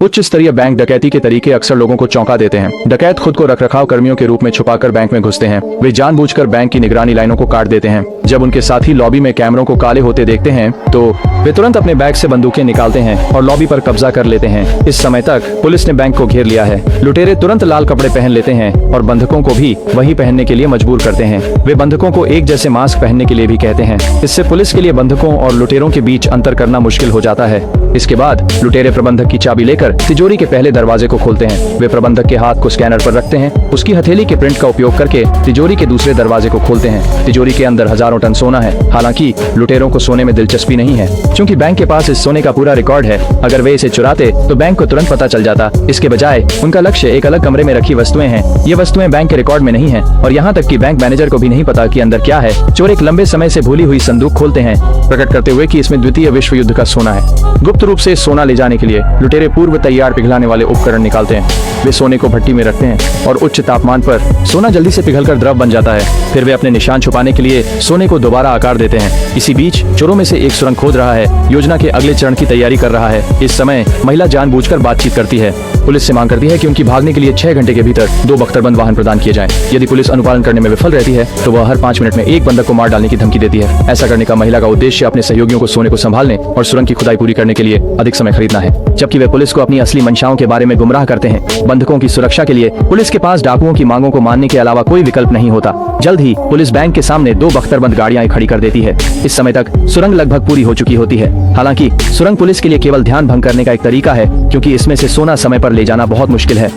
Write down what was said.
उच्च स्तरीय बैंक डकैती के तरीके अक्सर लोगों को चौंका देते हैं। डकैत खुद को रखरखाव कर्मियों के रूप में छुपाकर बैंक में घुसते हैं। वे जानबूझकर बैंक की निगरानी लाइनों को काट देते हैं। जब उनके साथी लॉबी में कैमरों को काले होते देखते हैं तो वे तुरंत अपने बैग से बंदूकें निकालते हैं और लॉबी पर कब्जा कर लेते हैं। इस समय तक पुलिस ने बैंक को घेर लिया है। लुटेरे तुरंत लाल कपड़े पहन लेते हैं और बंधकों को भी वही पहनने के लिए मजबूर करते हैं। वे बंधकों को एक जैसे मास्क पहनने के लिए भी कहते हैं। इससे पुलिस के लिए बंधकों और लुटेरों के बीच अंतर करना मुश्किल हो जाता है। इसके बाद लुटेरे प्रबंधक की चाबी लेकर तिजोरी के पहले दरवाजे को खोलते हैं। वे प्रबंधक के हाथ को स्कैनर पर रखते हैं। उसकी हथेली के प्रिंट का उपयोग करके तिजोरी के दूसरे दरवाजे को खोलते हैं। तिजोरी के अंदर हजारों टन सोना है। हालांकि लुटेरों को सोने में दिलचस्पी नहीं है, क्योंकि बैंक के पास इस सोने का पूरा रिकॉर्ड है। अगर वे इसे चुराते तो बैंक को तुरंत पता चल जाता। इसके बजाय उनका लक्ष्य एक अलग कमरे में रखी वस्तुएं हैं। ये वस्तुएं बैंक के रिकॉर्ड में नहीं है और यहाँ तक कि बैंक मैनेजर को भी नहीं पता कि अंदर क्या है। चोर एक लंबे समय से भूली हुई संदूक खोलते हैं, प्रकट करते हुए कि इसमें द्वितीय विश्व युद्ध का सोना है। गुप्त रूप से सोना ले जाने के लिए लुटेरे पूर्व तैयार पिघलाने वाले उपकरण निकालते हैं। वे सोने को भट्टी में रखते हैं और उच्च तापमान पर सोना जल्दी से पिघलकर द्रव बन जाता है। फिर वे अपने निशान छुपाने के लिए सोने को दोबारा आकार देते हैं। इसी बीच चोरों में से एक सुरंग खोद रहा है, योजना के अगले चरण की तैयारी कर रहा है। इस समय महिला जानबूझकर बातचीत करती है। पुलिस से मांग करती है कि उनकी भागने के लिए 6 घंटे के भीतर 2 बख्तरबंद वाहन प्रदान किए जाएं। यदि पुलिस अनुपालन करने में विफल रहती है तो वह हर 5 मिनट में एक बंधक को मार डालने की धमकी देती है। ऐसा करने का महिला का उद्देश्य अपने सहयोगियों को सोने को संभालने और सुरंग की खुदाई पूरी करने के लिए अधिक समय खरीदना है, जबकि वे पुलिस को अपनी असली मंशाओं के बारे में गुमराह करते हैं। बंधकों की सुरक्षा के लिए पुलिस के पास डाकुओं की मांगों को मानने के अलावा कोई विकल्प नहीं होता। जल्द ही पुलिस बैंक के सामने 2 बख्तरबंद गाड़ियां खड़ी कर देती है। इस समय तक सुरंग लगभग पूरी हो चुकी होती है। हालांकि सुरंग पुलिस के लिए केवल ध्यान भंग करने का एक तरीका है, क्योंकि इसमें से सोना समय पर ले जाना बहुत मुश्किल है।